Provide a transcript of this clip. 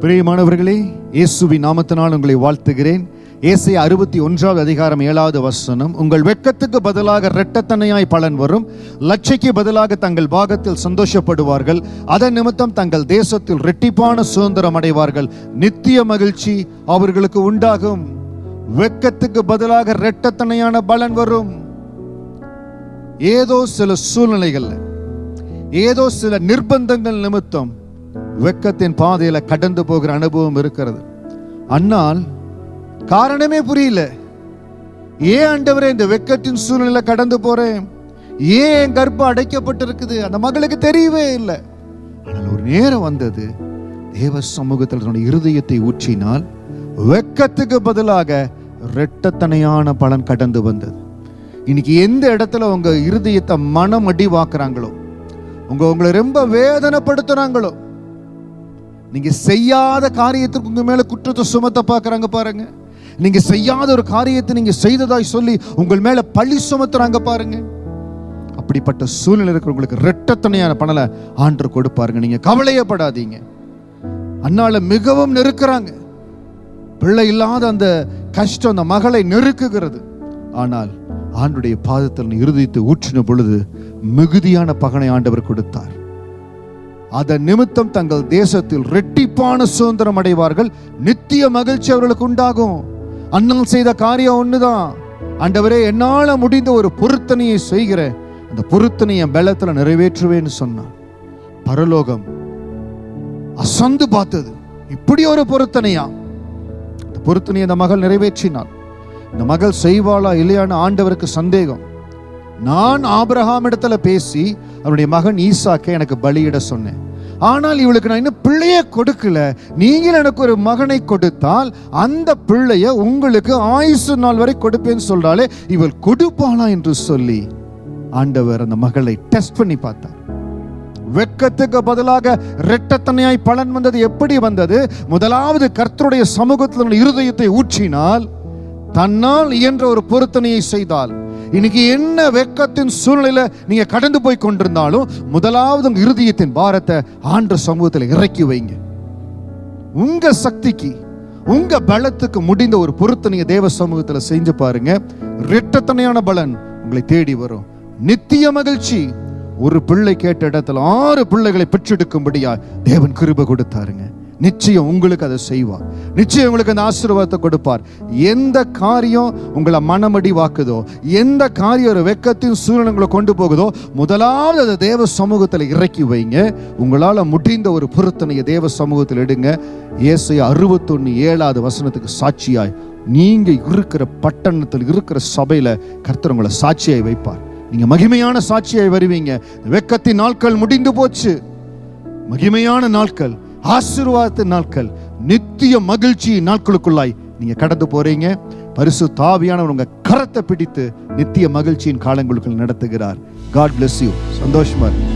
பிரியமானவர்களே, இயேசுவின் நாமத்தினால் உங்களை வாழ்த்துகிறேன். ஏசாயா 61 அதிகாரம் 7வது வசனம், உங்கள் வெட்கத்துக்கு பதிலாக இரட்டத்தனையாய் பலன் வரும், லட்சைக்கு பதிலாக தங்கள் பாகத்தில் சந்தோஷப்படுவார்கள், அதன் நிமித்தம் தங்கள் தேசத்தில் இரட்டிப்பான சுதந்திரம் அடைவார்கள், நித்திய மகிழ்ச்சி அவர்களுக்கு உண்டாகும். வெட்கத்துக்கு பதிலாக இரட்டத்தனையான பலன் வரும். ஏதோ சில சூழ்நிலைகள், ஏதோ சில நிர்பந்தங்கள் நிமித்தம் வெட்கத்தின் பாதையில கடந்து போகிற அனுபவம் இருக்கிறது. ஆனால் காரணமே புரியல. ஏன் ஆண்டவரே இந்த வெட்கத்தின் சூழ்நிலை கடந்து போறேன், ஏன் என் கர்ப்பம் அடைக்கப்பட்டிருக்குது, அந்த மகளுக்கு தெரியவே இல்லை. ஆனால் ஒரு நேரம் வந்தது, தேவ சமூகத்தில் தன்னுடைய இருதயத்தை ஊற்றினால் வெட்கத்துக்கு பதிலாக இரட்டத்தனையான பலன் கடந்து வந்தது. இன்னைக்கு எந்த இடத்துல உங்க இருதயத்தை மனம் அடிவாக்குறாங்களோ, உங்களை ரொம்ப வேதனைப்படுத்துறாங்களோ, நீங்க செய்யாத காரியத்திற்கு உங்க மேல குற்றத்தை சுமத்த பார்க்கறாங்க பாருங்க. நீங்க செய்யாத ஒரு காரியத்தை நீங்க செய்ததாய் சொல்லி உங்கள் மேல பழி சுமத்துறாங்க பாருங்க. அப்படிப்பட்ட சூழ்நிலை இருக்கிறவங்களுக்கு இரட்டத்தனையான பலனை ஆண்டவர் கொடுப்பாருங்க. நீங்க கவலையப்படாதீங்க. அன்னால மிகவும் நெருக்குறாங்க. பிள்ளை இல்லாத அந்த கஷ்டம் அந்த மகளை நெருக்குகிறது. ஆனால் ஆண்டுடைய பாதத்தில் இருதயத்தை ஊற்றின பொழுது மிகுதியான பகனை ஆண்டவர் கொடுத்தார். அதன் நிமித்தம் தங்கள் தேசத்தில் இரட்டிப்பான சுதந்திரம் அடைவார்கள், நித்திய மகிழ்ச்சி அவர்களுக்கு உண்டாகும். அண்ணன் செய்த காரியம் ஒண்ணுதான், ஆண்டவரே என்னால முடிந்த ஒரு பொருத்தனையை செய்கிறேன், அந்த பொருத்தனையை பலத்துல நிறைவேற்றுவேன்னு சொன்னான். பரலோகம் அசந்து பார்த்தது, இப்படி ஒரு பொருத்தனையா? அந்த பொருத்தனையை அந்த மகள் நிறைவேற்றினாள். இந்த மகள் செய்வாளா இல்லையான்னு ஆண்டவருக்கு சந்தேகம். நான் ஆபிரகாம் இடத்துல பேசி அவனுடைய மகன் ஈசாக்கை எனக்கு பலியிட சொன்னேன். ஆனால் இவளுக்கு நான் இன்னும் பிள்ளையே கொடுக்கல, நீங்கள் எனக்கு ஒரு மகனை கொடுத்தால் அந்த பிள்ளைய உங்களுக்கு ஆயுசு நாள் வரை கொடுப்பேன்னு சொல்றாளே, இவள் கொடுப்பாளா என்று சொல்லி ஆண்டவர் அந்த மகளை டெஸ்ட் பண்ணி பார்த்தார். வெட்கத்துக்கு பதிலாக இரட்டத்தனையாய் பலன் வந்தது. எப்படி வந்தது? முதலாவது கர்த்தருடைய சமூகத்தில் இருதயத்தை ஊற்றினால், தன்னால் இயன்ற ஒரு பொருத்தனையை செய்தால். இன்னைக்கு என்ன வெட்கத்தின் சூழ்நிலையில நீங்க கடந்து போய் கொண்டிருந்தாலும், முதலாவது உங்க இருதயத்தின் பாரத்தை ஆண்டவர் சமூகத்தில் இறக்கி வைங்க. உங்க சக்திக்கு உங்க பலத்துக்கு முடிந்த ஒரு பொருத்தனையை தேவ சமூகத்தில் செஞ்சு பாருங்க. இரட்டத்தனையான பலன் உங்களை தேடி வரும். நித்திய மகிழ்ச்சி. ஒரு பிள்ளை கேட்ட இடத்துல 6 பிள்ளைகளை பெற்றெடுக்கும்படியா தேவன் கிருபை கொடுத்தாருங்க. நிச்சயம் உங்களுக்கு அதை செய்வார். நிச்சயம் உங்களுக்கு அந்த ஆசீர்வாதத்தை கொடுப்பார். எந்த காரியம் உங்களை மனமடி வாக்குதோ, எந்த காரியம் ஒரு வெட்கத்தின் சூழ்நிலைகளை கொண்டு போகுதோ, முதலாவது அதை தேவ சமூகத்தில் இறக்கி வைங்க. உங்களால் முடிந்த ஒரு பொருத்தனையை தேவ சமூகத்தில் எடுங்க. ஏசாயா 61:7 வசனத்துக்கு சாட்சியாய் நீங்க இருக்கிற பட்டணத்தில் இருக்கிற சபையில கர்த்தர் உங்களை சாட்சியாய் வைப்பார். நீங்க மகிமையான சாட்சியாய் வருவீங்க. வெட்கத்தின் நாட்கள் முடிந்து போச்சு. மகிமையான நாட்கள், ஆசீர்வாதத்தின் நாட்கள், நித்திய மகிழ்ச்சி நாட்களுக்குள்ளாய் நீங்க கடந்து போறீங்க. பரிசுத்த ஆவியானவர் உங்க கரத்தை பிடித்து நித்திய மகிழ்ச்சியின் காலங்களுக்குள் நடத்துகிறார். God bless you. சந்தோஷமா இருக்கு.